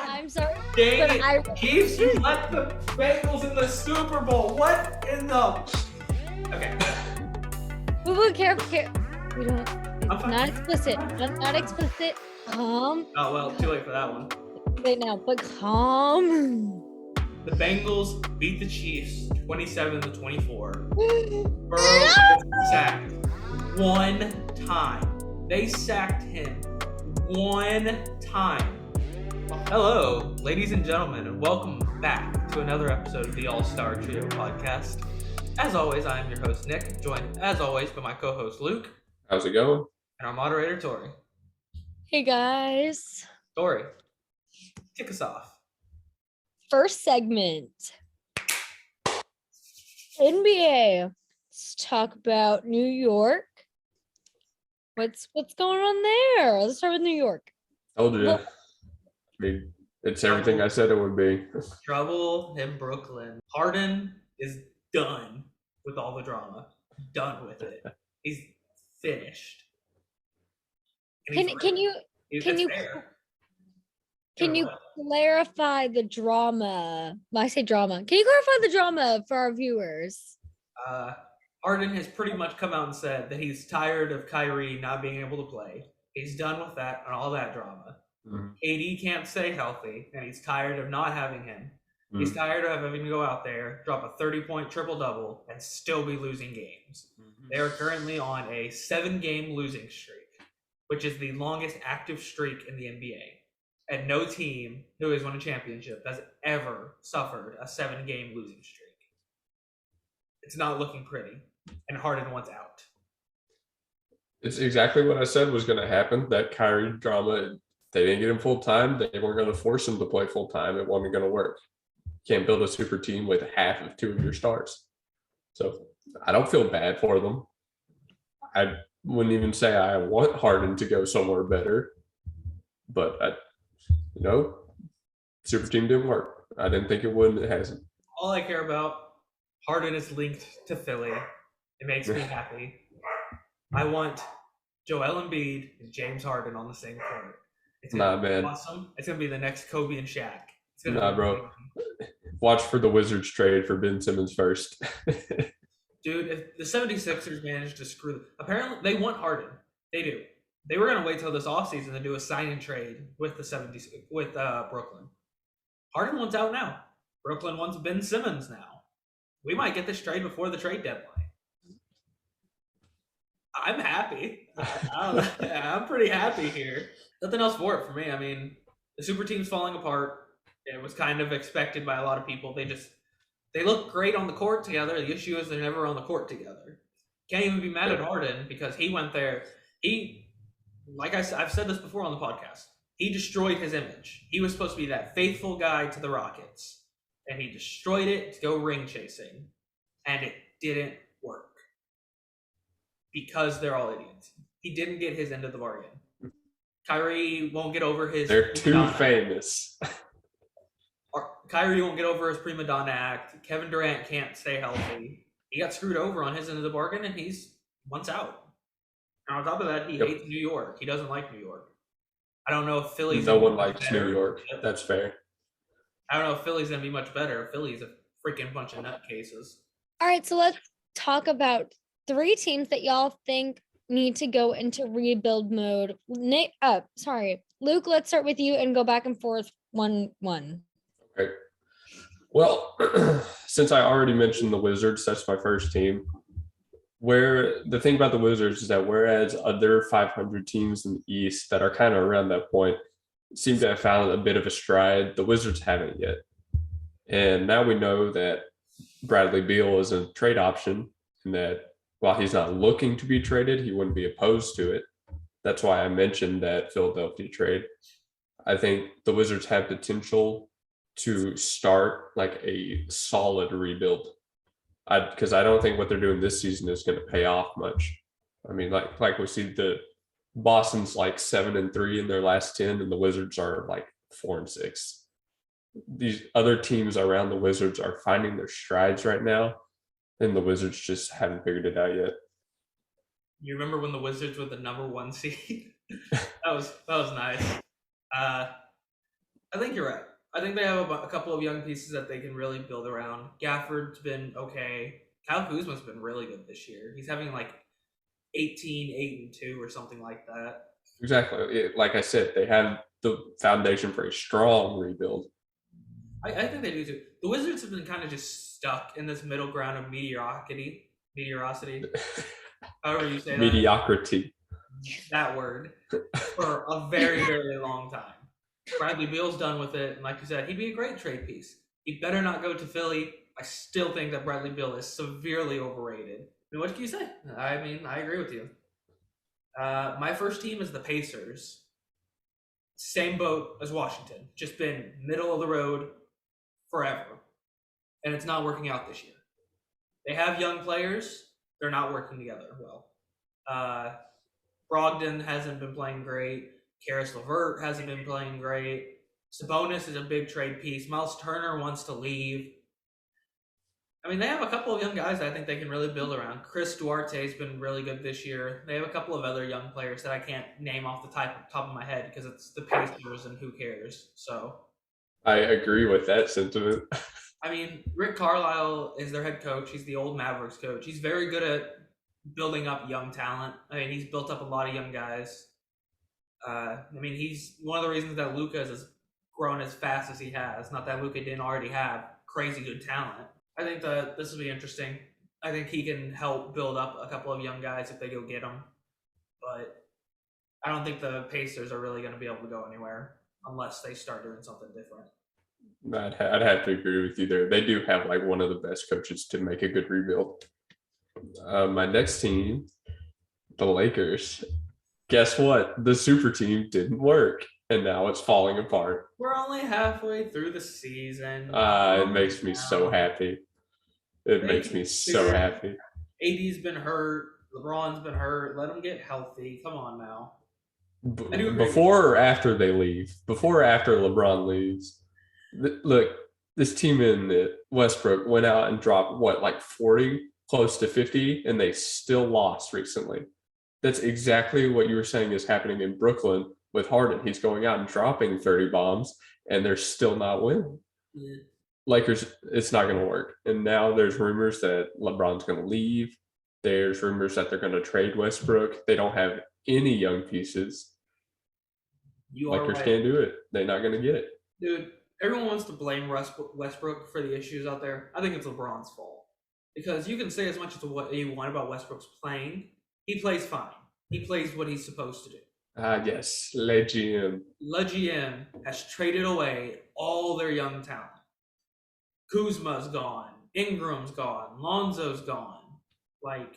I'm sorry. Dang but it. I Chiefs, you let the Bengals in the Super Bowl. What in the... Okay. we will care. We don't. I'm It's fine. not explicit. Not explicit. Calm. Oh, well, too late for that one. Right now, but calm. The Bengals beat the Chiefs 27-24. Burrow No! was sacked one time. They sacked him one time. Hello, ladies and gentlemen, and welcome back to another episode of the All-Star Trio podcast. As always, I am your host, Nick, joined, as always, by my co-host, Luke. How's it going? And our moderator, Tori. Hey guys. Tori, kick us off. First segment. NBA. Let's talk about New York. What's going on there? Let's start with New York. Told you. Well- I mean, it's everything I said it would be. Trouble in Brooklyn. Harden is done with all the drama. Done with it. He's finished. And Can you clarify the drama? When I say drama, can you clarify the drama for our viewers? Harden has pretty much come out and said that he's tired of Kyrie not being able to play. He's done with that and all that drama. Mm-hmm. AD can't stay healthy, and he's tired of not having him. Mm-hmm. He's tired of having to go out there, drop a 30-point triple-double, and still be losing games. Mm-hmm. They are currently on a 7-game losing streak, which is the longest active streak in the NBA. And no team who has won a championship has ever suffered a 7-game losing streak. It's not looking pretty, and Harden wants out. It's exactly what I said was going to happen. That Kyrie drama, they didn't get him full time. They weren't going to force him to play full time. It wasn't going to work. You can't build a super team with half of two of your stars. So I don't feel bad for them. I wouldn't even say I want Harden to go somewhere better, but super team didn't work. I didn't think it would, and it hasn't. All I care about, Harden is linked to Philly. It makes me happy. I want Joel Embiid and James Harden on the same court. It's gonna be awesome. It's gonna be the next Kobe and Shaq. Bro. Watch for the Wizards trade for Ben Simmons first. Dude, if the 76ers managed to screw them, apparently they want Harden. They do. They were gonna wait till this offseason to do a sign and trade with Brooklyn. Harden wants out now. Brooklyn wants Ben Simmons now. We might get this trade before the trade deadline. I'm happy. I'm pretty happy here. Nothing else for it for me. I mean, the super team's falling apart. It was kind of expected by a lot of people. They look great on the court together. The issue is they're never on the court together. Can't even be mad at Harden because he went there. I've said this before on the podcast. He destroyed his image. He was supposed to be that faithful guy to the Rockets, and he destroyed it to go ring chasing, and it didn't work because they're all idiots. He didn't get his end of the bargain. Kyrie won't get over his... They're too famous. Kyrie won't get over his prima donna act. Kevin Durant can't stay healthy. He got screwed over on his end of the bargain, and he's once out. And on top of that, he hates New York. He doesn't like New York. I don't know if Philly's... No one likes New York. That's fair. I don't know if Philly's going to be much better. Philly's a freaking bunch of nutcases. All right, so let's talk about 3 teams that y'all think need to go into rebuild mode. Luke, let's start with you and go back and forth 1-1. Okay. Well, since I already mentioned the Wizards, that's my first team. Where the thing about the Wizards is that whereas other 500 teams in the East that are kind of around that point seem to have found a bit of a stride, the Wizards haven't yet. And now we know that Bradley Beal is a trade option, and that while he's not looking to be traded, he wouldn't be opposed to it. That's why I mentioned that Philadelphia trade. I think the Wizards have potential to start like a solid rebuild. Because I don't think what they're doing this season is going to pay off much. I mean, like we see the Boston's like 7-3 in their last 10, and the Wizards are like 4-6. These other teams around the Wizards are finding their strides right now, and the Wizards just haven't figured it out yet. You remember when the Wizards were the number 1 seed? that was nice. I think you're right. I think they have a couple of young pieces that they can really build around. Gafford's been okay. Kyle Kuzma's been really good this year. He's having like 18, 8-2 or something like that. Exactly. Like I said, they have the foundation for a strong rebuild. I think they do too. The Wizards have been kind of just stuck in this middle ground of mediocrity. However you say Mediocrity. that word, for a very, very long time. Bradley Beal's done with it, and like you said, he'd be a great trade piece. He better not go to Philly. I still think that Bradley Beal is severely overrated. I mean, what can you say? I mean, I agree with you. My first team is the Pacers. Same boat as Washington. Just been middle of the road forever. And it's not working out this year. They have young players. They're not working together well. Brogdon hasn't been playing great. Karis LeVert hasn't been playing great. Sabonis is a big trade piece. Miles Turner wants to leave. I mean, they have a couple of young guys that I think they can really build around. Chris Duarte's been really good this year. They have a couple of other young players that I can't name off the top of my head because it's the Pacers and who cares. So I agree with that sentiment. I mean, Rick Carlisle is their head coach. He's the old Mavericks coach. He's very good at building up young talent. I mean, he's built up a lot of young guys. I mean, he's one of the reasons that Luka has grown as fast as he has. Not that Luka didn't already have crazy good talent. I think that this will be interesting. I think he can help build up a couple of young guys if they go get them. But I don't think the Pacers are really going to be able to go anywhere unless they start doing something different. I'd have to agree with you there. They do have like one of the best coaches to make a good rebuild. My next team, the Lakers. Guess what? The super team didn't work, and now it's falling apart. We're only halfway through the season. It makes me so happy. It makes me so happy. AD's been hurt. LeBron's been hurt. Let them get healthy. Come on now. Before or after they leave? Before or after LeBron leaves? Look, this team in Westbrook went out and dropped, what, like 40, close to 50, and they still lost recently. That's exactly what you were saying is happening in Brooklyn with Harden. He's going out and dropping 30 bombs, and they're still not winning. Yeah. Lakers, it's not going to work. And now there's rumors that LeBron's going to leave. There's rumors that they're going to trade Westbrook. They don't have any young pieces. Lakers can't do it. They're not going to get it. Dude, everyone wants to blame Westbrook for the issues out there. I think it's LeBron's fault. Because you can say as much as what you want about Westbrook's playing. He plays fine. He plays what he's supposed to do. Yes. Le GM. Le GM has traded away all their young talent. Kuzma's gone. Ingram's gone. Lonzo's gone. Like,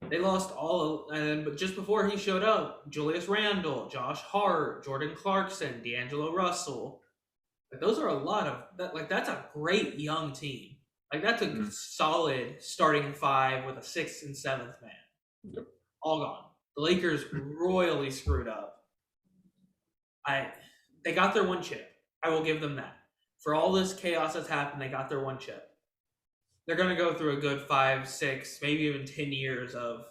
they lost all, but just before he showed up, Julius Randle, Josh Hart, Jordan Clarkson, D'Angelo Russell. Like, those are a lot of that. Like, that's a great young team. Like, that's a solid starting five with a 6th and 7th man. Yep. All gone. The Lakers royally screwed up. They got their one chip. I will give them that. For all this chaos that's happened, they got their one chip. They're going to go through a good 5, 6, maybe even 10 years of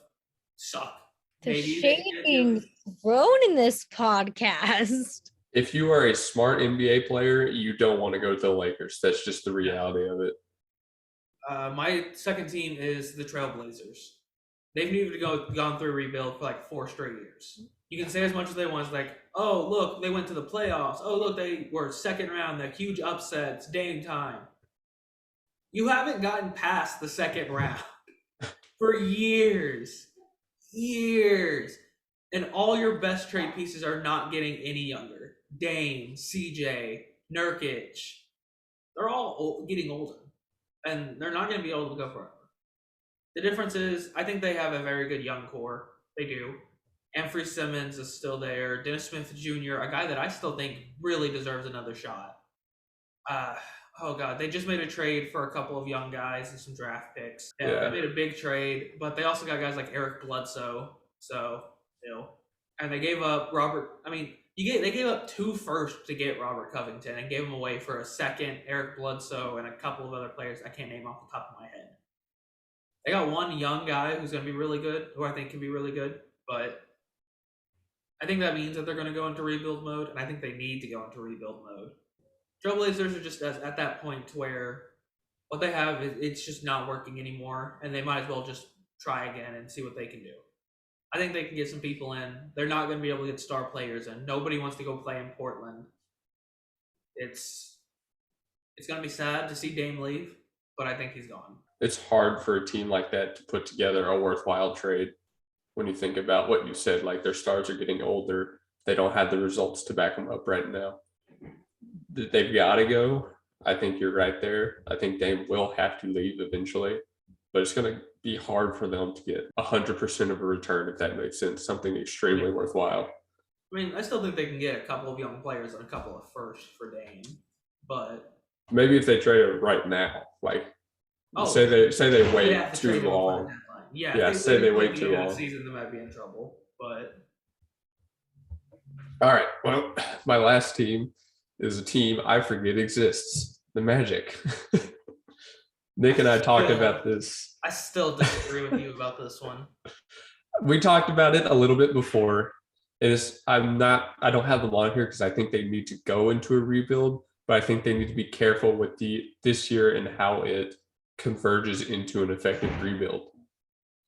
suck. The shading's grown in this podcast. If you are a smart NBA player, you don't want to go to the Lakers. That's just the reality of it. My second team is the Trailblazers. They've needed to gone through a rebuild for like 4 straight years. You can say as much as they want. It's like, oh, look, they went to the playoffs. Oh, look, they were second round. That huge upsets, Dame time. You haven't gotten past the second round for years. Years. And all your best trade pieces are not getting any younger. Dame, CJ, Nurkic. They're all getting older. And they're not going to be able to go forever. The difference is, I think they have a very good young core. They do. Anthony Simmons is still there. Dennis Smith Jr., a guy that I still think really deserves another shot. Oh, God. They just made a trade for a couple of young guys and some draft picks. Yeah. They made a big trade, but they also got guys like Eric Bledsoe. So, and they gave up Robert. I mean, they gave up 2 firsts to get Robert Covington and gave him away for a second, Eric Bledsoe, and a couple of other players I can't name off the top of my head. They got one young guy who's going to be really good, who I think can be really good, but I think that means that they're going to go into rebuild mode, and I think they need to go into rebuild mode. Trailblazers are just at that point where what they have it's just not working anymore, and they might as well just try again and see what they can do. I think they can get some people in. They're not going to be able to get star players in. Nobody wants to go play in Portland. It's going to be sad to see Dame leave, but I think he's gone. It's hard for a team like that to put together a worthwhile trade when you think about what you said, like their stars are getting older. They don't have the results to back them up right now. They've got to go. I think you're right there. I think Dame will have to leave eventually, but it's going to be hard for them to get 100% of a return, if that makes sense, something extremely worthwhile. I mean, I still think they can get a couple of young players and a couple of firsts for Dame, but maybe if they trade it right now, like say they wait too long. Yeah, say they wait too long. Season, they might be in trouble, but all right. Well, my last team is a team I forget exists, the Magic. Nick and I talked about this. I still disagree with you about this one. We talked about it a little bit before. I don't have them on here because I think they need to go into a rebuild, but I think they need to be careful with this year and how it converges into an effective rebuild.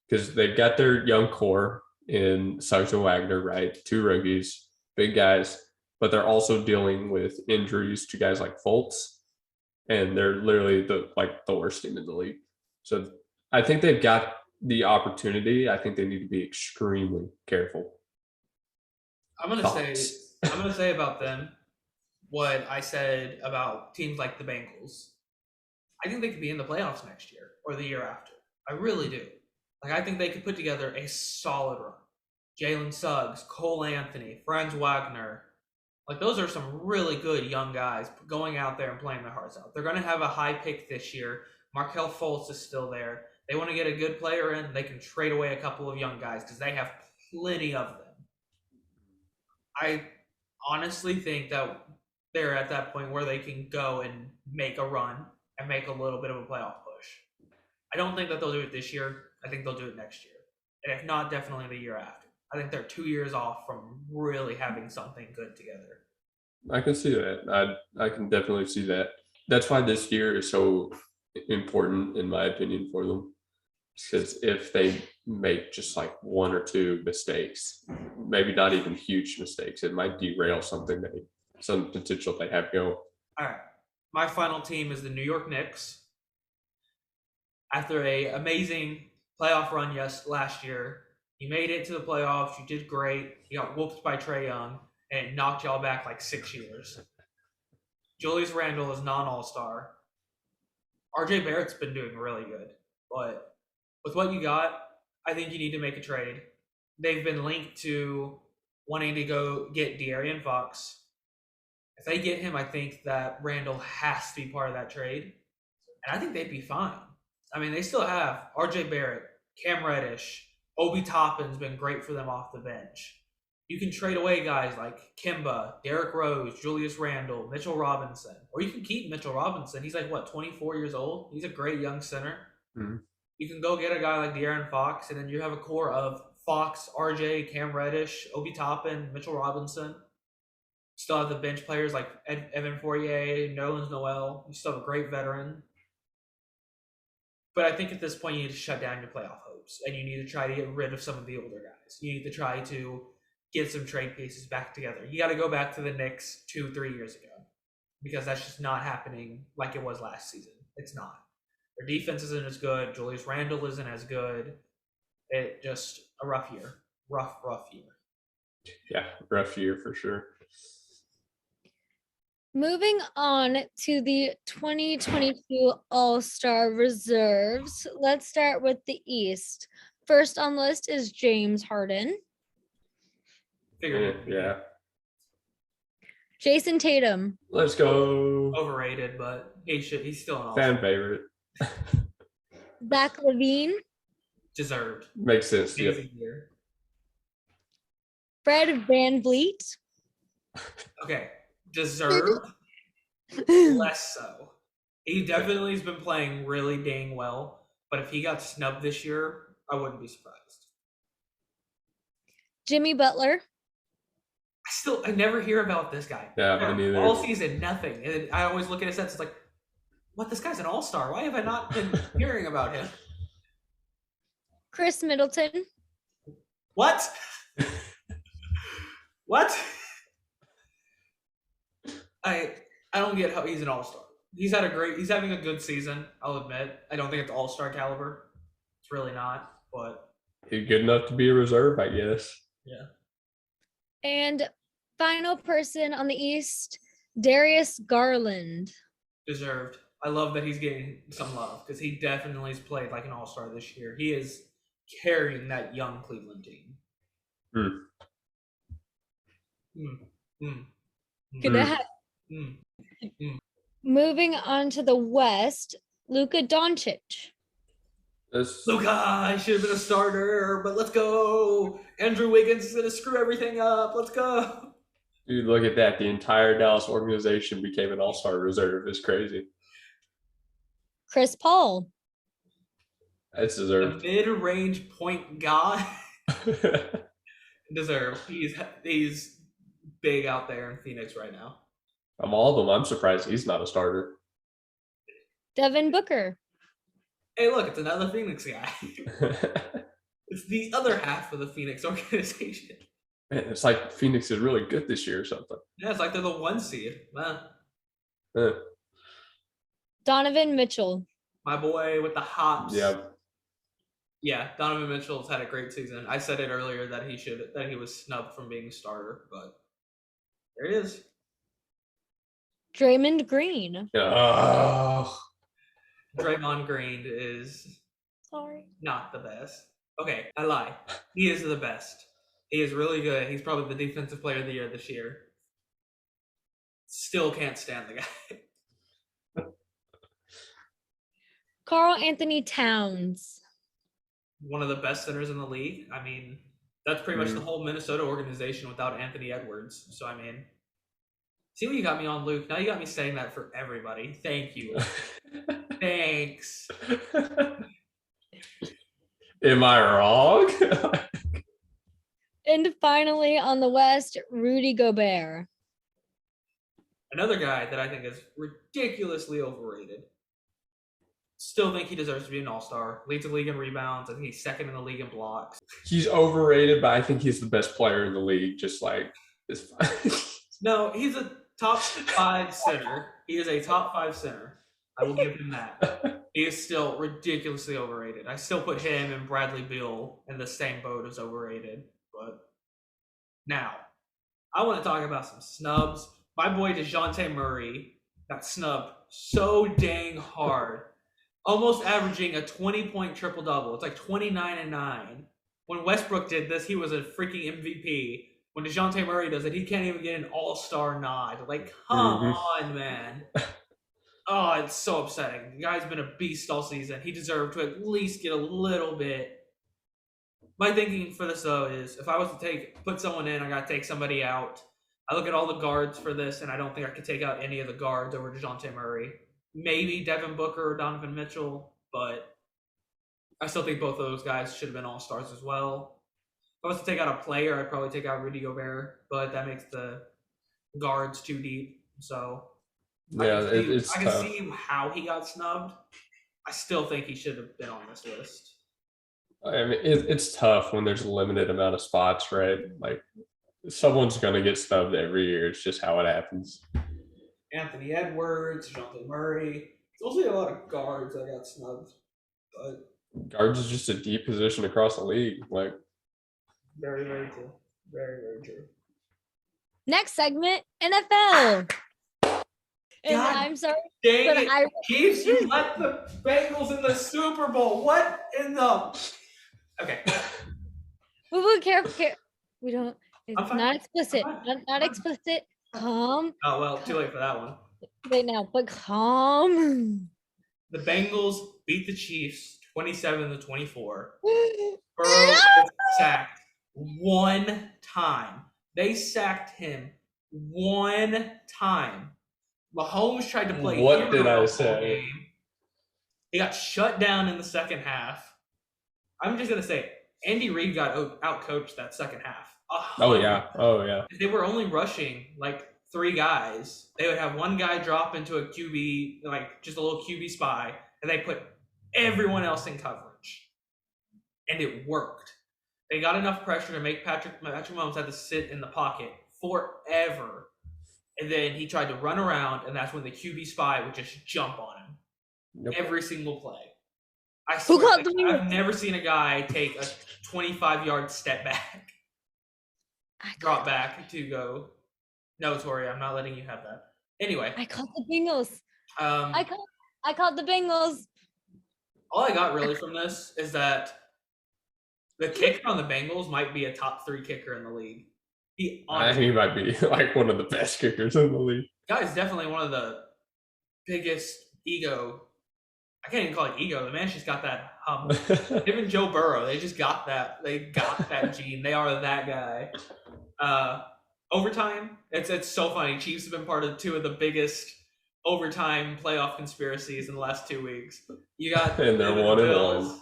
Because they've got their young core in Suggs and Wagner, right? 2 rookies, big guys, but they're also dealing with injuries to guys like Fultz, and they're literally the worst team in the league. So I think they've got the opportunity. I think they need to be extremely careful. I'm gonna say about them what I said about teams like the Bengals. I think they could be in the playoffs next year or the year after. I really do. I think they could put together a solid run. Jalen Suggs, Cole Anthony, Franz Wagner. Those are some really good young guys going out there and playing their hearts out. They're going to have a high pick this year. Markelle Fultz is still there. They want to get a good player in. They can trade away a couple of young guys because they have plenty of them. I honestly think that they're at that point where they can go and make a run and make a little bit of a playoff push. I don't think that they'll do it this year. I think they'll do it next year. And if not, definitely the year after. I think they're 2 years off from really having something good together. I can see that. I can definitely see that. That's why this year is so important, in my opinion, for them. Because if they make just 1 or 2 mistakes, maybe not even huge mistakes, it might derail some potential they have going. All right. My final team is the New York Knicks. After an amazing playoff run last year, you made it to the playoffs. You did great. You got whooped by Trae Young, and it knocked y'all back 6 years. Julius Randle is non-all-star. RJ Barrett's been doing really good. But with what you got, I think you need to make a trade. They've been linked to wanting to go get De'Aaron Fox. If they get him, I think that Randle has to be part of that trade. And I think they'd be fine. I mean, they still have RJ Barrett, Cam Reddish, Obi Toppin's been great for them off the bench. You can trade away guys like Kemba, Derrick Rose, Julius Randle, Mitchell Robinson. Or you can keep Mitchell Robinson. He's 24 years old? He's a great young center. Mm-hmm. You can go get a guy like De'Aaron Fox, and then you have a core of Fox, RJ, Cam Reddish, Obi Toppin, Mitchell Robinson. You still have the bench players like Evan Fournier, Nerlens Noel. You still have a great veteran. But I think at this point you need to shut down your playoff hopes, and you need to try to get rid of some of the older guys. You need to try to get some trade pieces back together. You got to go back to the Knicks 2-3 years ago, because that's just not happening like it was last season. It's not. Their defense isn't as good. Julius Randle isn't as good. It just a rough year. Rough year. Yeah, rough year for sure. Moving on to the 2022 All-Star reserves. Let's start with the East. First on the list is James Harden. Yeah. Jason Tatum. Let's go. Overrated, but he's still an all-star. Fan favorite. Zach LaVine. Deserved. Makes sense. Yeah. Fred VanVleet. Okay. Deserved. Less so. He definitely has been playing really dang well, but if he got snubbed this year, I wouldn't be surprised. Jimmy Butler. I never hear about this guy. Yeah, me neither. All season, nothing. And I always look at his stats. It's like, what? This guy's an all-star. Why have I not been hearing about him? Chris Middleton. What? What? I don't get how he's an all-star. He's having a good season, I'll admit. I don't think it's all-star caliber. It's really not, but he's good enough to be a reserve, I guess. Yeah. And final person on the East, Darius Garland. Deserved. I love that he's getting some love because he definitely has played like an all-star this year. He is carrying that young Cleveland team. Moving on to the West, Luka Doncic. Luka, I should have been a starter, but let's go. Andrew Wiggins is going to screw everything up. Let's go. Dude, look at that. The entire Dallas organization became an all-star reserve. It's crazy. Chris Paul. That's deserved. The mid-range point guy. Deserved. He's big out there in Phoenix right now. Of all of them, I'm surprised he's not a starter. Devin Booker. Hey, look, it's another Phoenix guy. It's the other half of the Phoenix organization. Man, it's like Phoenix is really good this year or something. Yeah, it's like they're the 1 seed. Donovan Mitchell. My boy with the hops. Yeah. Yeah, Donovan Mitchell's had a great season. I said it earlier that he was snubbed from being a starter, but there it is. Draymond Green. Oh. Draymond Green is not the best. Okay, I lie. He is the best. He is really good. He's probably the defensive player of the year this year. Still can't stand the guy. Karl Anthony Towns. One of the best centers in the league. I mean, that's pretty much the whole Minnesota organization without Anthony Edwards. So, I mean, see what you got me on, Luke? Now you got me saying that for everybody. Thank you. Thanks. Am I wrong? And finally, on the West, Rudy Gobert. Another guy that I think is ridiculously overrated. Still think he deserves to be an all-star. Leads the league in rebounds. I think he's second in the league in blocks. He's overrated, but I think he's the best player in the league. Just like this. No, he's a top 5 center. He is a top 5 center. I will give him that. He is still ridiculously overrated. I still put him and Bradley Beal in the same boat as overrated. But now, I want to talk about some snubs. My boy DeJounte Murray got snubbed so dang hard. Almost averaging a 20-point triple-double. It's like 29 and 9. When Westbrook did this, he was a freaking MVP. When DeJounte Murray does it, he can't even get an all-star nod. Like, come on, man. Oh, it's so upsetting. The guy's been a beast all season. He deserved to at least get a little bit. My thinking for this, though, is if I was to put someone in, I got to take somebody out. I look at all the guards for this, and I don't think I could take out any of the guards over DeJounte Murray. Maybe Devin Booker or Donovan Mitchell, but I still think both of those guys should have been all-stars as well. If I was to take out a player, I'd probably take out Rudy Gobert, but that makes the guards too deep. So yeah, I can see how he got snubbed. I still think he should have been on this list. I mean, it's tough when there's a limited amount of spots, right? Like, someone's going to get snubbed every year. It's just how it happens. Anthony Edwards, DeJounte Murray. There's also a lot of guards that got snubbed. But guards is just a deep position across the league. Like, very, very true. Very, very true. Next segment, NFL. And God I'm sorry, dang but it, Chiefs, you let the Bengals in the Super Bowl. What in the? Okay. we will care. We don't. It's I'm fine. not explicit. I'm Not explicit. Calm. Oh well, too late for that one. Right now, but calm. The Bengals beat the Chiefs 27-24. No! Burrow was sacked 1 time. They sacked him 1 time. Mahomes tried to play. What did I say? Game. He got shut down in the second half. I'm just gonna say, Andy Reid got out-coached that second half. Oh yeah. If they were only rushing like 3 guys, they would have one guy drop into a QB, like just a little QB spy, and they put everyone else in coverage. And it worked. They got enough pressure to make Patrick Mahomes had to sit in the pocket forever. And then he tried to run around, and that's when the QB spy would just jump on him. Every single play. I swear, I've never seen a guy take a 25-yard step back, drop back to go. No, Tori, I'm not letting you have that. Anyway, I called the Bengals. I called the Bengals. All I got really from this is that the kicker on the Bengals might be a top 3 kicker in the league. He might be like one of the best kickers in the league. Guy's definitely one of the biggest ego. I can't even call it ego. The man's just got that hum. Even Joe Burrow, they just got that. They got that gene. They are that guy. Overtime, it's so funny. Chiefs have been part of 2 of the biggest overtime playoff conspiracies in the last 2 weeks. You got and they're 1-1.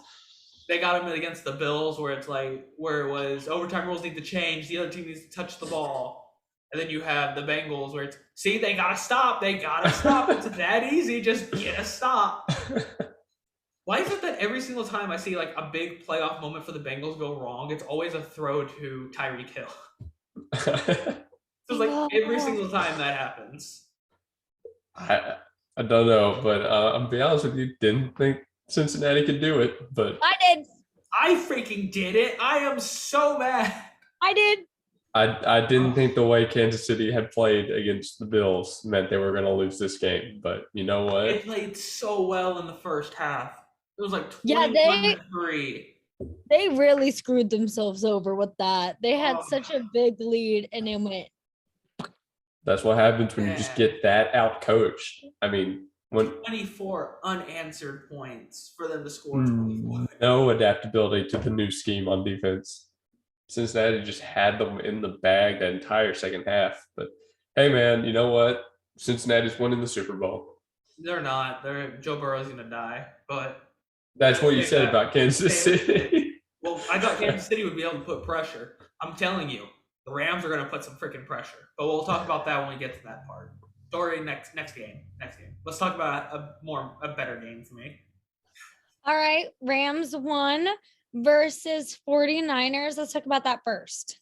They got him against the Bills, where it's like where it was overtime rules need to change. The other team needs to touch the ball, and then you have the Bengals, where it's they gotta stop. They gotta stop. It's that easy. Just get a stop. Why is it that every single time I see like a big playoff moment for the Bengals go wrong, it's always a throw to Tyreek Hill? So it's like every single time that happens. I don't know, but I'll be honest with you, didn't think Cincinnati could do it, but I did. I freaking did it. I am so mad. I did. I didn't think the way Kansas City had played against the Bills meant they were going to lose this game, but you know what? They played so well in the first half. It was like 21-3. They really screwed themselves over with that. They had such a big lead, and it went. That's what happens when you just get that out coached. I mean, when 24 unanswered points for them to score 24. No adaptability to the new scheme on defense. Cincinnati just had them in the bag that entire second half. But hey, man, you know what? Cincinnati's winning the Super Bowl. They're not. Joe Burrow's gonna die. But that's what you said about Kansas City. Well, I thought Kansas City would be able to put pressure. I'm telling you, the Rams are gonna put some freaking pressure. But we'll talk about that when we get to that part. Tori, next game. Let's talk about a better game for me. All right, Rams won versus 49ers. Let's talk about that first.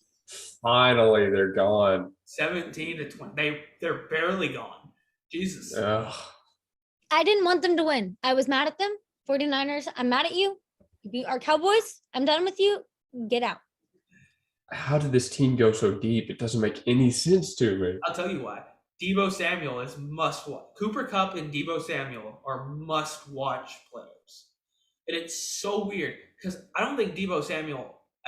Finally, they're gone. 17-20. They're barely gone. Jesus. Ugh. I didn't want them to win. I was mad at them. 49ers, I'm mad at you. You are Cowboys. I'm done with you. Get out. How did this team go so deep? It doesn't make any sense to me. I'll tell you why. Deebo Samuel is must-watch. Cooper Kupp and Deebo Samuel are must-watch players. And it's so weird because I don't think Deebo Samuel –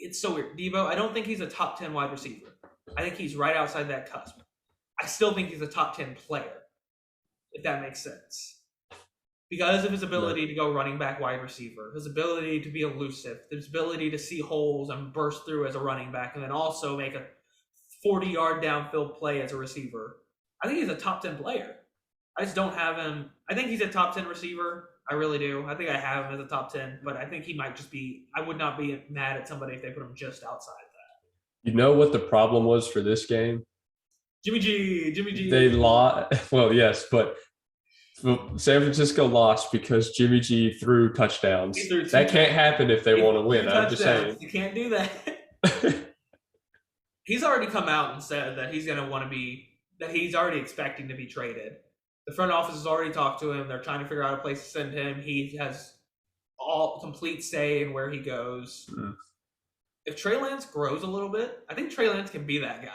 it's so weird. Deebo, I don't think he's a top 10 wide receiver. I think he's right outside that cusp. I still think he's a top 10 player, if that makes sense. Because of his ability to go running back wide receiver, his ability to be elusive, his ability to see holes and burst through as a running back, and then also make a 40-yard downfield play as a receiver. I think he's a top 10 player. I just don't have him. I think he's a top 10 receiver. I really do. I think I have him as a top 10, but I think he might just be – I would not be mad at somebody if they put him just outside that. You know what the problem was for this game? Jimmy G. They lost. Well, yes, but San Francisco lost because Jimmy G threw touchdowns. That can't happen if they want to win. I'm just saying. You can't do that. He's already come out and said that he's going to want to be – that he's already expecting to be traded. The front office has already talked to him. They're trying to figure out a place to send him. He has complete say in where he goes. If Trey Lance grows a little bit, I think Trey Lance can be that guy.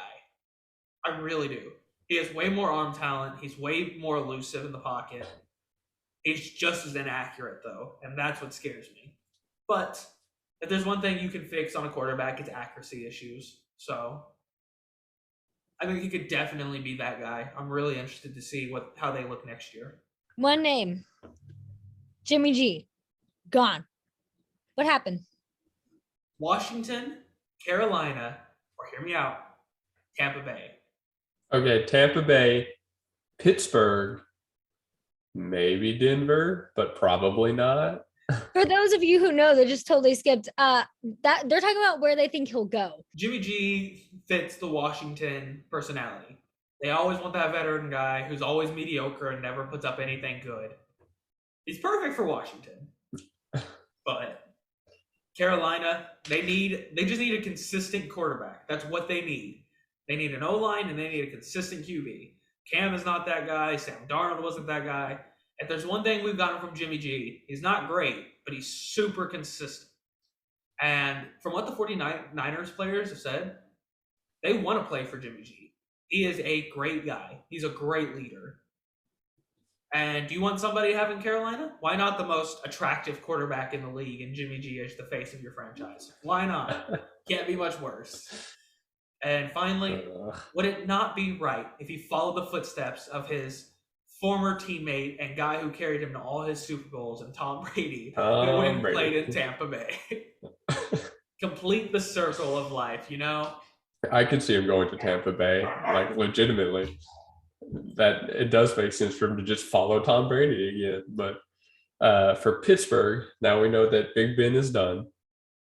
I really do. He has way more arm talent. He's way more elusive in the pocket. He's just as inaccurate, though, and that's what scares me. But if there's one thing you can fix on a quarterback, it's accuracy issues. So I think he could definitely be that guy. I'm really interested to see how they look next year. One name. Jimmy G. Gone. What happened? Washington, Carolina, or hear me out, Tampa Bay. Okay, Tampa Bay, Pittsburgh, maybe Denver, but probably not. For those of you who know, that just totally skipped. That they're talking about where they think he'll go. Jimmy G fits the Washington personality. They always want that veteran guy who's always mediocre and never puts up anything good. He's perfect for Washington. But Carolina, they just need a consistent quarterback. That's what they need. They need an O-line and they need a consistent QB. Cam is not that guy. Sam Darnold wasn't that guy. If there's one thing we've gotten from Jimmy G, he's not great, but he's super consistent. And from what the 49ers players have said, they want to play for Jimmy G. He is a great guy. He's a great leader. And do you want somebody to have in Carolina? Why not the most attractive quarterback in the league and Jimmy G is the face of your franchise? Why not? Can't be much worse. And finally, would it not be right if he followed the footsteps of his former teammate and guy who carried him to all his Super Bowls and Tom Brady, who played in Tampa Bay? Complete the circle of life, you know? I could see him going to Tampa Bay, like legitimately. That it does make sense for him to just follow Tom Brady again. But for Pittsburgh, now we know that Big Ben is done.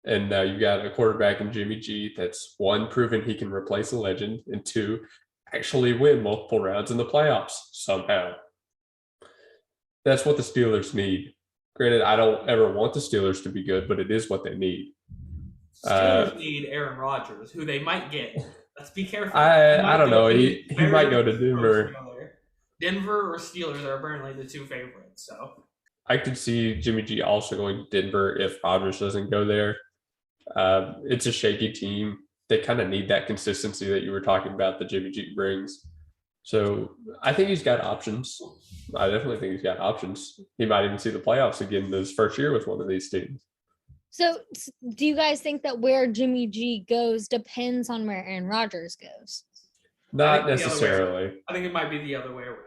And now you've got a quarterback in Jimmy G that's one, proven he can replace a legend, and two, actually win multiple rounds in the playoffs somehow. That's what the Steelers need. Granted, I don't ever want the Steelers to be good, but it is what they need. Steelers need Aaron Rodgers, who they might get. Let's be careful. I don't know. He might go to Denver. Denver or Steelers are apparently the two favorites. So I could see Jimmy G also going to Denver if Rodgers doesn't go there. It's a shaky team. They kind of need that consistency that you were talking about that Jimmy G brings. So I think he's got options. I definitely think he's got options. He might even see the playoffs again in his first year with one of these teams. So do you guys think that where Jimmy G goes depends on where Aaron Rodgers goes? Not necessarily. I think it might be the other way around.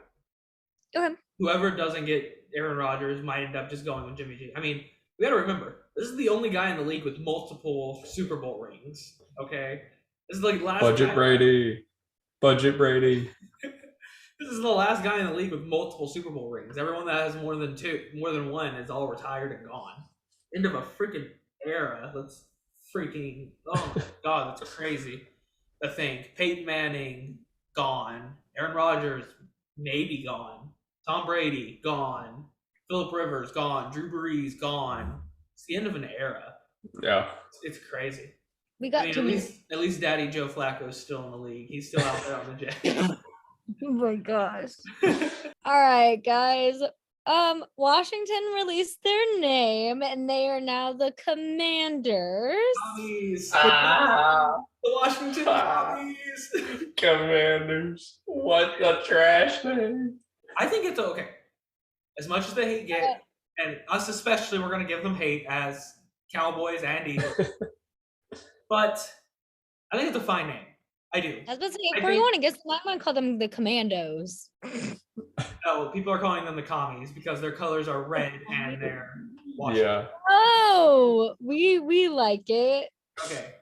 Okay. Whoever doesn't get Aaron Rodgers might end up just going with Jimmy G. I mean, we got to remember, this is the only guy in the league with multiple Super Bowl rings. Okay, this is like last Budget Brady. Budget Brady. This is the last guy in the league with multiple Super Bowl rings. Everyone that has more than one is all retired and gone. End of a freaking era. That's freaking, oh my God, that's crazy to think. Peyton Manning, gone. Aaron Rodgers, maybe gone. Tom Brady, gone. Phillip Rivers, gone. Drew Brees, gone. It's the end of an era. Yeah. It's crazy. We got at least Daddy Joe Flacco is still in the league. He's still out there on the Jets. Oh my gosh. All right, guys. Washington released their name and they are now the Commanders. The Washington Commies. Commanders. What a trash name. I think it's okay. As much as the hate get, and us especially, we're going to give them hate as Cowboys and Eagles. But I think it's a fine name. I do. I was about to say, if you want to guess, I might call them the Commandos. No, people are calling them the Commies because their colors are red and they're Washington. Yeah. Oh, we like it. Okay.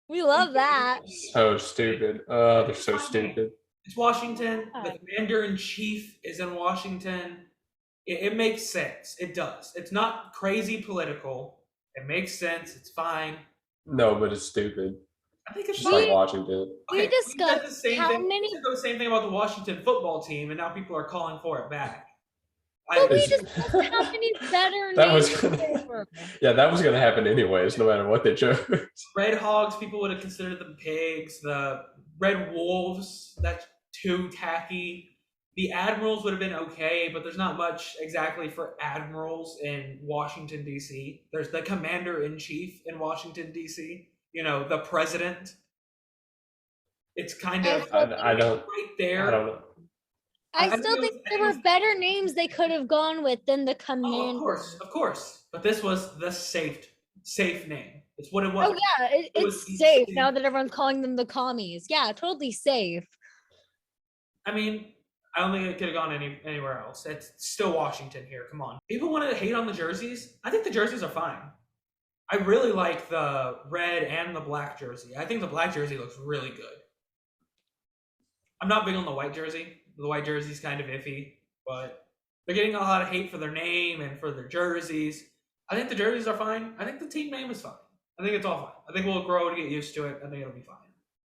We love that. So stupid. They're so stupid. It's Washington. The commander-in-chief is in Washington. It makes sense. It does. It's not crazy political. It makes sense. It's fine. No, but it's stupid. I think it's just like Washington. We discussed the same thing about the Washington football team, and now people are calling for it back. But we discussed how many better names there were. Yeah, that was going to happen anyways, no matter what they chose. Red Hogs, people would have considered them pigs. The Red Wolves, that's too tacky. The Admirals would have been okay, but there's not much exactly for admirals in Washington, D.C. There's the commander-in-chief in Washington, D.C. You know, the president. It's kind of I don't right there. I don't know. I still think there were better names they could have gone with than the Commander. Oh, of course. But this was the safe name. It's what it was. Oh yeah, it's safe now that everyone's calling them the Commies. Yeah, totally safe. I mean, I don't think it could have gone anywhere else. It's still Washington here. Come on. People want to hate on the jerseys. I think the jerseys are fine. I really like the red and the black jersey. I think the black jersey looks really good. I'm not big on the white jersey. The white jersey's kind of iffy, but they're getting a lot of hate for their name and for their jerseys. I think the jerseys are fine. I think the team name is fine. I think it's all fine. I think we'll grow to get used to it. I think it'll be fine.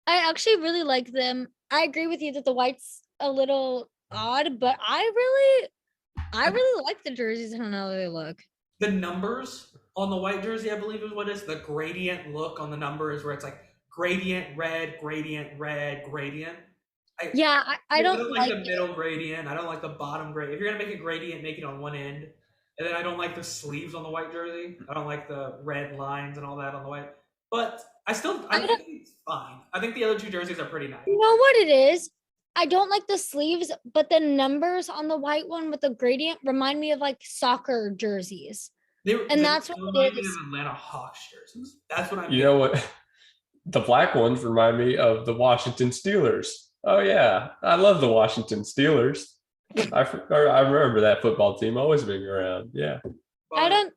I actually really like them. I agree with you that the white's a little odd, but I really like the jerseys and how they look. The numbers on the white jersey, I believe is what it is. The gradient look on the numbers where it's like gradient red, gradient red, gradient. I don't like like the middle gradient. I don't like the bottom gradient. If you're gonna make a gradient, make it on one end. And then I don't like the sleeves on the white jersey. I don't like the red lines and all that on the white. But I think it's fine. I think the other two jerseys are pretty nice. You know what it is? I don't like the sleeves, but the numbers on the white one with the gradient remind me of like soccer jerseys. That's what it is. Atlanta Hawks jerseys. That's what I'm. You know what? The black ones remind me of the Washington Steelers. Oh yeah, I love the Washington Steelers. I remember that football team always being around. Yeah. I don't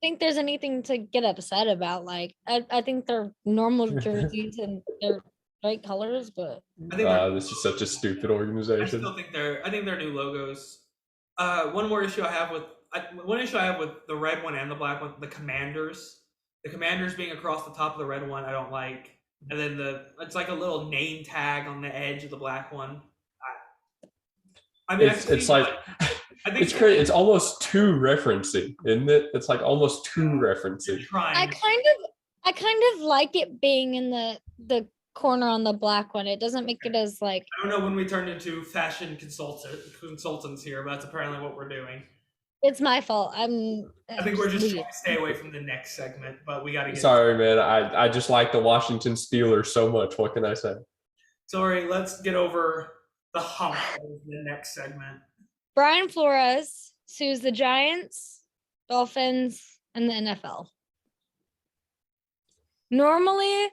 think there's anything to get upset about. Like I think they're normal jerseys and they're bright colors, but I think this is such a stupid organization. I still think they're new logos. One issue I have with the red one and the black one, the Commanders. The Commanders being across the top of the red one, I don't like. And then it's like a little name tag on the edge of the black one. I mean, it's like it's crazy. It's almost too referencing, isn't it? It's like almost too referencing. I kind of like it being in the corner on the black one. It doesn't make it as like. I don't know when we turned into fashion consultants here, but that's apparently what we're doing. It's my fault. I think we're just trying to stay away from the next segment, but we got to get. Sorry, man. I just like the Washington Steelers so much. What can I say? Sorry, let's get over the hump of the next segment. Brian Flores sues the Giants, Dolphins, and the NFL. Normally,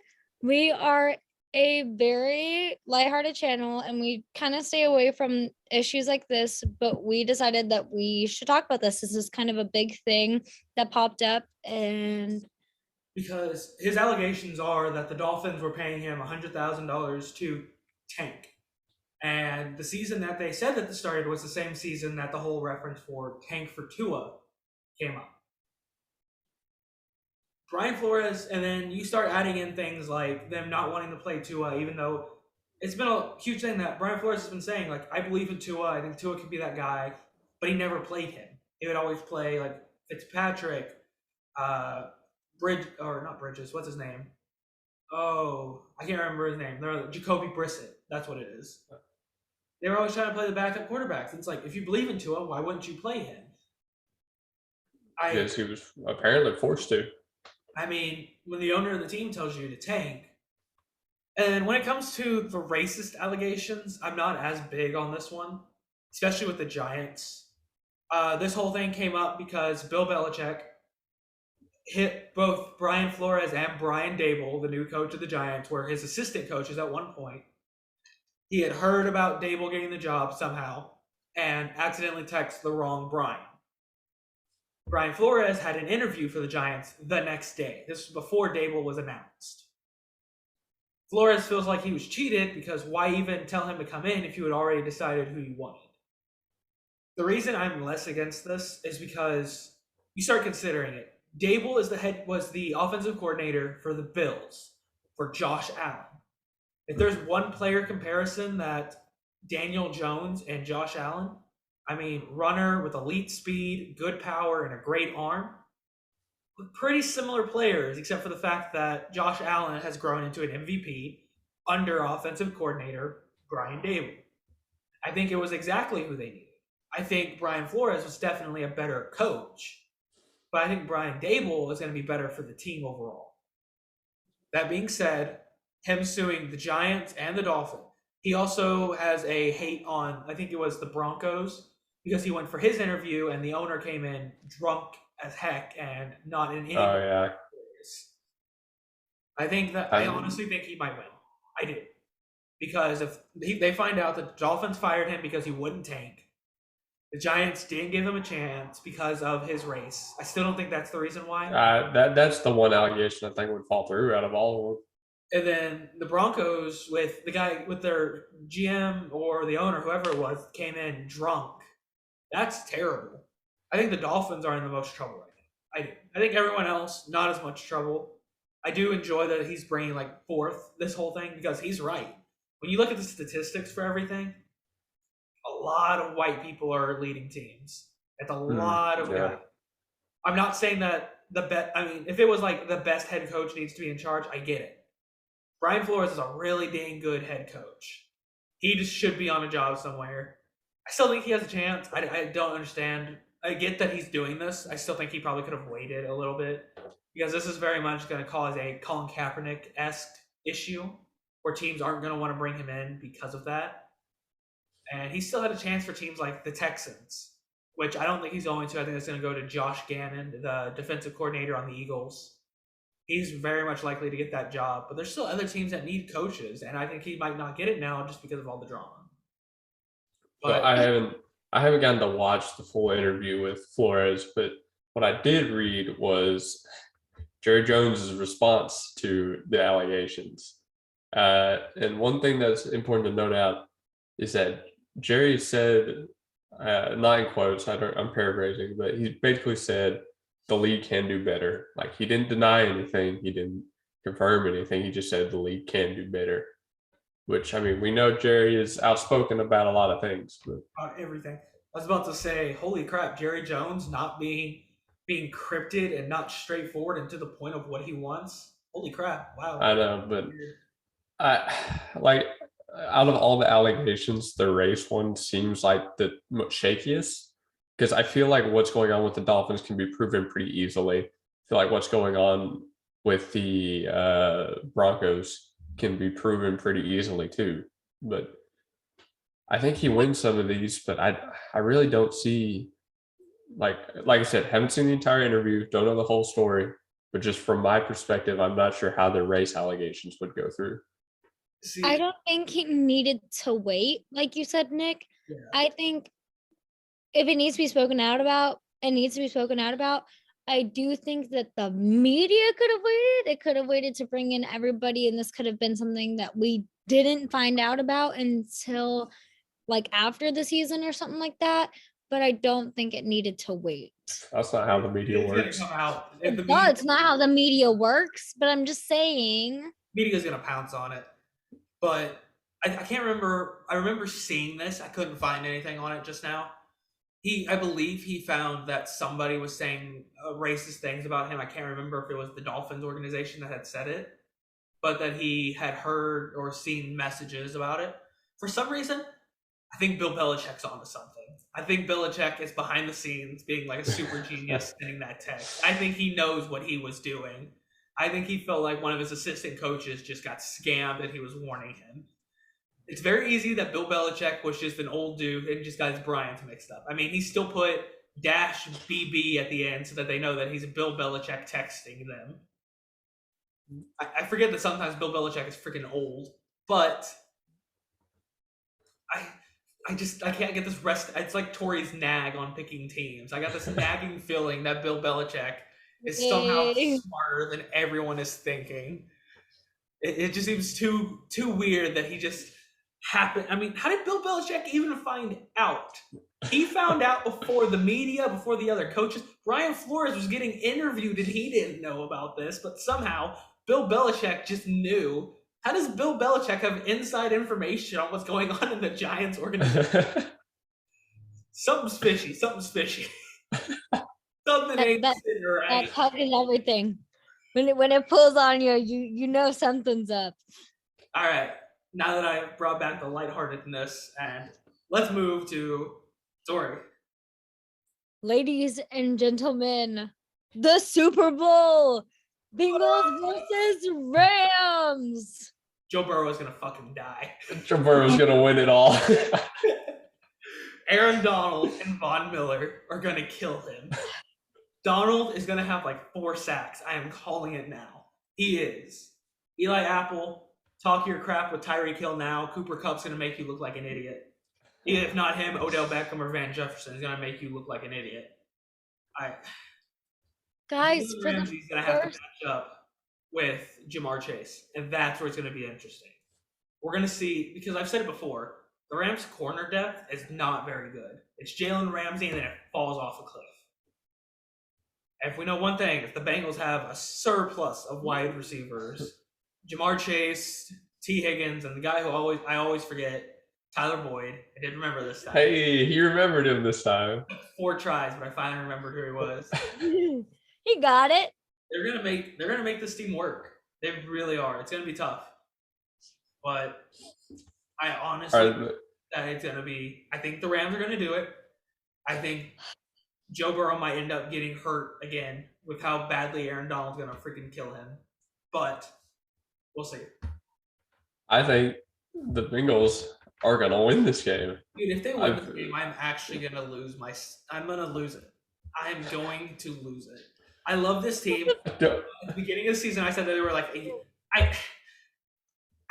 we are a very lighthearted channel and we kind of stay away from issues like this, but we decided that we should talk about this. This is kind of a big thing that popped up, and because his allegations are that the Dolphins were paying him $100,000 to tank. And the season that they said that this started was the same season that the whole reference for tank for Tua came up. Brian Flores, and then you start adding in things like them not wanting to play Tua, even though it's been a huge thing that Brian Flores has been saying, like, I believe in Tua, I think Tua could be that guy, but he never played him. He would always play, like, Fitzpatrick, not Bridges, what's his name? Oh, I can't remember his name. They're Jacoby Brissett, that's what it is. They were always trying to play the backup quarterbacks. It's like, if you believe in Tua, why wouldn't you play him? Yes, he was apparently forced to. I mean, when the owner of the team tells you to tank, and when it comes to the racist allegations, I'm not as big on this one, especially with the Giants. This whole thing came up because Bill Belichick hit both Brian Flores and Brian Daboll, the new coach of the Giants, were his assistant coaches at one point. He had heard about Daboll getting the job somehow and accidentally texted the wrong Brian. Brian Flores had an interview for the Giants the next day. This was before Daboll was announced. Flores feels like he was cheated because why even tell him to come in if you had already decided who you wanted? The reason I'm less against this is because you start considering it. Daboll was the offensive coordinator for the Bills for Josh Allen. If there's one player comparison that Daniel Jones and Josh Allen, I mean, runner with elite speed, good power, and a great arm. Pretty similar players, except for the fact that Josh Allen has grown into an MVP under offensive coordinator Brian Daboll. I think it was exactly who they needed. I think Brian Flores was definitely a better coach, but I think Brian Daboll is going to be better for the team overall. That being said, him suing the Giants and the Dolphins. He also has a hate on, I think it was the Broncos, because he went for his interview and the owner came in drunk as heck and not in any. Oh yeah. I honestly think he might win. I do, because if they find out that the Dolphins fired him because he wouldn't tank, the Giants didn't give him a chance because of his race. I still don't think that's the reason why. That's the one allegation I think would fall through out of all of them. And then the Broncos, with the guy with their GM or the owner, whoever it was, came in drunk. That's terrible. I think the Dolphins are in the most trouble right I think everyone else, not as much trouble. I do enjoy that he's bringing like forth this whole thing because he's right. When you look at the statistics for everything, a lot of white people are leading teams. It's a lot of guys. I'm not saying that if it was like the best head coach needs to be in charge, I get it. Brian Flores is a really dang good head coach. He just should be on a job somewhere. I still think he has a chance. I don't understand. I get that he's doing this. I still think he probably could have waited a little bit because this is very much going to cause a Colin Kaepernick-esque issue where teams aren't going to want to bring him in because of that. And he still had a chance for teams like the Texans, which I don't think he's going to. I think it's going to go to Josh Gannon, the defensive coordinator on the Eagles. He's very much likely to get that job. But there's still other teams that need coaches, and I think he might not get it now just because of all the drama. But I haven't gotten to watch the full interview with Flores, but what I did read was Jerry Jones' response to the allegations. And one thing that's important to note out is that Jerry said, not in quotes, I'm paraphrasing, but he basically said the league can do better. Like, he didn't deny anything. He didn't confirm anything. He just said the league can do better. Which, I mean, we know Jerry is outspoken about a lot of things. But... about everything. I was about to say, holy crap, Jerry Jones not being cryptid and not straightforward and to the point of what he wants. Holy crap, wow. I know, but out of all the allegations, the race one seems like the shakiest. Because I feel like what's going on with the Dolphins can be proven pretty easily. I feel like what's going on with the Broncos can be proven pretty easily too. But I think he wins some of these, but I really don't see, like I said, haven't seen the entire interview, don't know the whole story, but just from my perspective, I'm not sure how the race allegations would go through. I don't think he needed to wait, like you said, Nick. Yeah. I think if it needs to be spoken out about, it needs to be spoken out about. I do think that the media could have waited. It could have waited to bring in everybody, and this could have been something that we didn't find out about until like after the season or something like that. But I don't think it needed to wait. That's not how the media works. It's not how the media works, but I'm just saying. Media's going to pounce on it. But I can't remember. I remember seeing this. I couldn't find anything on it just now. I believe he found that somebody was saying racist things about him. I can't remember if it was the Dolphins organization that had said it, but that he had heard or seen messages about it. For some reason, I think Bill Belichick's onto something. I think Belichick is behind the scenes being like a super genius sending that text. I think he knows what he was doing. I think he felt like one of his assistant coaches just got scammed and he was warning him. It's very easy that Bill Belichick was just an old dude and just got his Bryants mixed up. I mean, he still put -BB at the end so that they know that he's Bill Belichick texting them. I forget that sometimes Bill Belichick is freaking old, but I can't get this rest. It's like Tori's nag on picking teams. I got this nagging feeling that Bill Belichick is somehow smarter than everyone is thinking. It just seems too weird that he just happened. I mean, how did Bill Belichick even find out? He found out before the media, before the other coaches. Brian Flores was getting interviewed and he didn't know about this, but somehow Bill Belichick just knew. How does Bill Belichick have inside information on what's going on in the Giants organization? Something's fishy. Something ain't sitting right. That covers everything. When it pulls on you, you know something's up. All right. Now that I've brought back the lightheartedness, and let's move to Tori. Ladies and gentlemen, the Super Bowl. Bengals versus Rams. Joe Burrow's going to fucking die. Joe Burrow's going to win it all. Aaron Donald and Von Miller are going to kill him. Donald is going to have like 4 sacks. I am calling it now. He is. Eli Apple, talk your crap with Tyreek Hill now. Cooper Kupp's going to make you look like an idiot. If not him, Odell Beckham or Van Jefferson is going to make you look like an idiot. Guys, for the Ramsey's going to have to match up with Jamar Chase, and that's where it's going to be interesting. We're going to see, because I've said it before, the Rams' corner depth is not very good. It's Jalen Ramsey, and then it falls off a cliff. If we know one thing, if the Bengals have a surplus of wide receivers, Jamar Chase, T. Higgins, and the guy who I always forget, Tyler Boyd. I did remember this time. Hey, he remembered him this time. 4 tries, but I finally remembered who he was. He got it. They're gonna make this team work. They really are. It's gonna be tough, but I honestly think that it's gonna be. I think the Rams are gonna do it. I think Joe Burrow might end up getting hurt again with how badly Aaron Donald's gonna freaking kill him, but we'll see. I think the Bengals are gonna win this game. Dude, if they win this game, I'm actually gonna lose I'm gonna lose it. I'm going to lose it. I love this team. At the beginning of the season, I said that they were like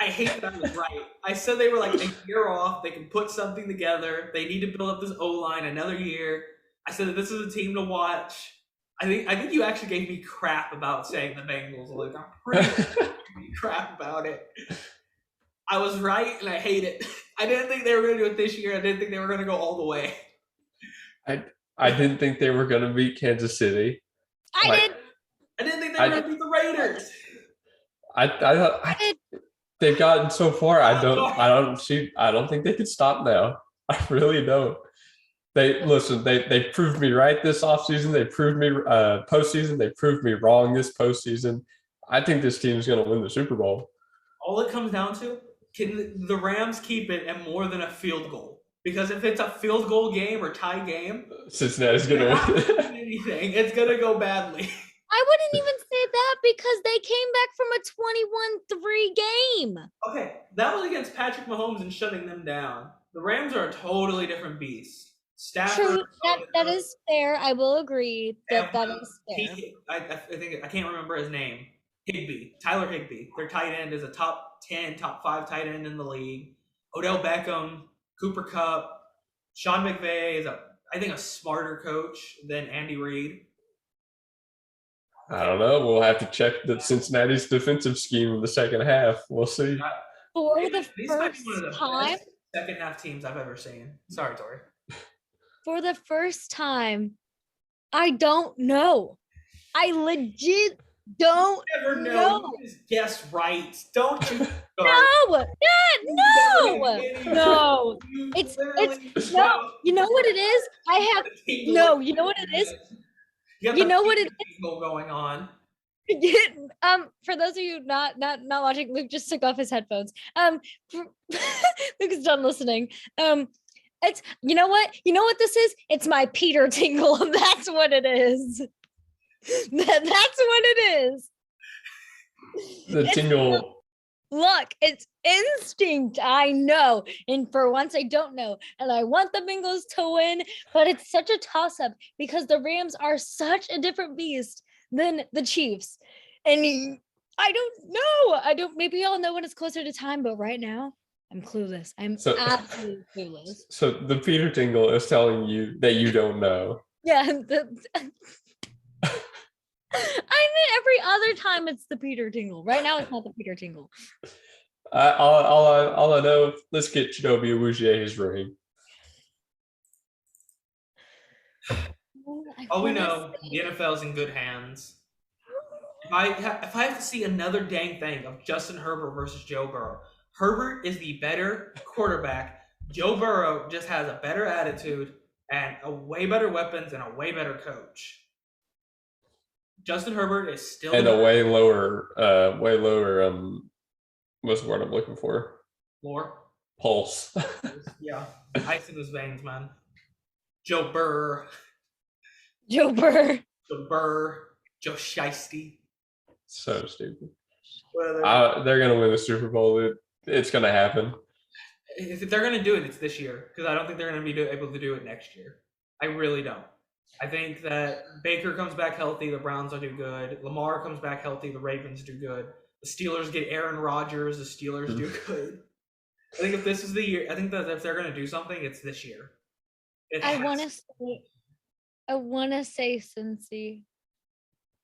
I hate that I was right. I said they were like a year off. They can put something together. They need to build up this O-line another year. I said that this is a team to watch. I think you actually gave me crap about saying the Bengals. Like, I'm pretty crap about it. I was right, and I hate it. I didn't think they were going to do it this year. I didn't think they were going to go all the way. I didn't think they were going to beat Kansas City. I didn't think they were going to beat the Raiders. I they've gotten so far. I don't think they can stop now. I really don't. They proved me right this offseason. They proved me postseason. They proved me wrong this postseason. I think this team is going to win the Super Bowl. All it comes down to, can the Rams keep it at more than a field goal? Because if it's a field goal game or tie game, Cincinnati's going to win. Anything, it's going to go badly. I wouldn't even say that because they came back from a 21-3 game. Okay, that was against Patrick Mahomes and shutting them down. The Rams are a totally different beast. True, that is fair. I will agree that is fair. I can't remember his name. Tyler Higbee. Their tight end is a top 10, top 5 tight end in the league. Odell Beckham, Cooper Kupp, Sean McVay is I think a smarter coach than Andy Reid. I don't know. We'll have to check the Cincinnati's defensive scheme in the second half. We'll see. For the first time, second half teams I've ever seen. Sorry, Tori. For the first time, I don't know. I legit don't never know. You just guess right. Don't you? No. It's no. You know what it is? You know what it is? You know what it is going on. For those of you not watching, Luke just took off his headphones. Luke is done listening. It's you know what this is? It's my Peter tingle. That's what it is. That's what it is. The tingle. Look, it's instinct. I know. And for once, I don't know. And I want the Bengals to win, but it's such a toss-up because the Rams are such a different beast than the Chiefs. And I don't know. Maybe I'll know when it's closer to time, but right now, I'm clueless. I'm absolutely clueless. So the Peter tingle is telling you that you don't know. Yeah. I mean, every other time it's the Peter tingle. Right now, it's not the Peter tingle. All I know, let's get Chidobe Awuzie his ring. All we know, the NFL's in good hands. If I have to see another dang thing of Justin Herbert versus Joe Burrow, Herbert is the better quarterback. Joe Burrow just has a better attitude and a way better weapons and a way better coach. Justin Herbert is still and a way lower what's the word I'm looking for? Lore. Pulse. Yeah. Ice in his veins, man. Joe Burr. Joe Shiesty. So stupid. They're gonna win the Super Bowl. It's gonna happen. If they're gonna do it, it's this year because I don't think they're gonna be able to do it next year. I really don't. I think that Baker comes back healthy, the Browns will do good. Lamar comes back healthy, the Ravens do good. The Steelers get Aaron Rodgers, the Steelers do good. I think if this is the year, I think that if they're going to do something, it's this year. I want to say Cincy.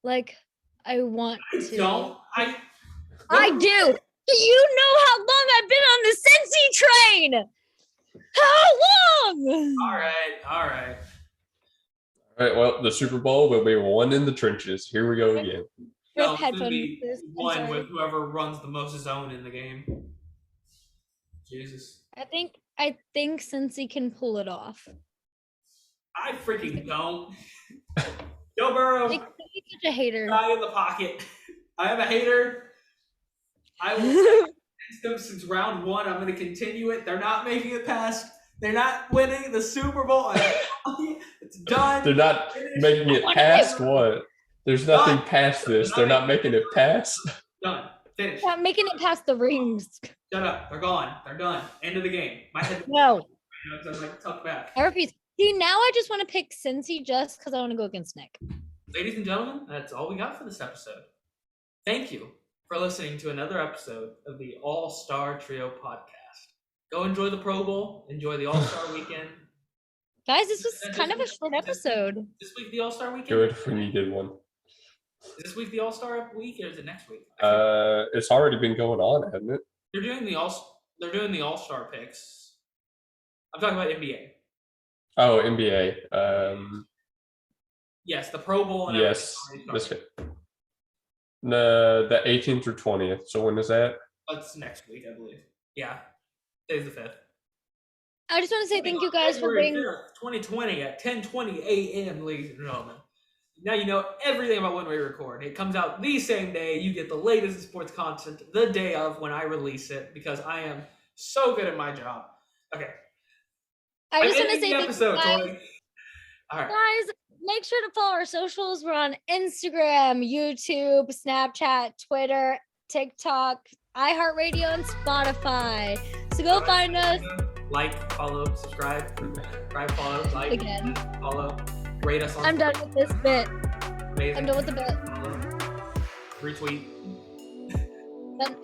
Like, I want to. I do. You know how long I've been on the Cincy train. How long? All right. All right, well, the Super Bowl will be won in the trenches. Here we go again. No, Rip it's gonna headphone be users. I'm one sorry. with whoever runs the most zone in the game. Jesus. I think Cincy can pull it off. I freaking don't. Joe Burrow, He's such a hater. guy in the pocket. I am a hater. I will against them since round 1. I'm going to continue it. They're not making it past. They're not winning the Super Bowl. It's done. They're not making it past what? There's nothing past this. They're not making it past. Done. Finished. Not making it past the rings. Shut up. They're gone. They're done. End of the game. My head. No. I'm like, tuck back. I refuse. See, now I just want to pick Cincy just because I want to go against Nick. Ladies and gentlemen, that's all we got for this episode. Thank you for listening to another episode of the All-Star Trio podcast. Go enjoy the Pro Bowl. Enjoy the All-Star weekend. Guys, this was kind of a short episode. This week the All-Star weekend? Good, we needed one. Is this week the All-Star week or is it next week? It's already been going on, hasn't it? They're doing the All-Star picks. I'm talking about NBA. Oh, NBA. Yes, the Pro Bowl and Yes. The 18th through 20th. So when is that? That's next week, I believe. Yeah. Today's the 5th. I just want to say thank you guys for being 2020 at 10:20 a.m., ladies and gentlemen. Now you know everything about when we record. It comes out the same day. You get the latest sports content the day of when I release it because I am so good at my job. Okay. I just want to ending say the thank episode, you guys. Tori. All right. Guys, make sure to follow our socials. We're on Instagram, YouTube, Snapchat, Twitter, TikTok, iHeartRadio, and Spotify. So go find us. Like, follow, subscribe, follow, like, Again. follow, rate us on. I'm done with this bit. Amazing. I'm done with the bit. Retweet.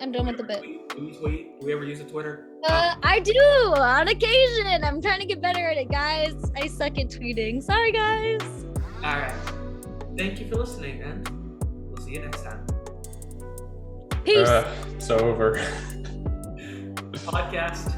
I'm done with the bit. Do we tweet? Do we ever use a Twitter? I do on occasion. I'm trying to get better at it, guys. I suck at tweeting. Sorry, guys. All right. Thank you for listening, and we'll see you next time. Peace. It's over. Podcast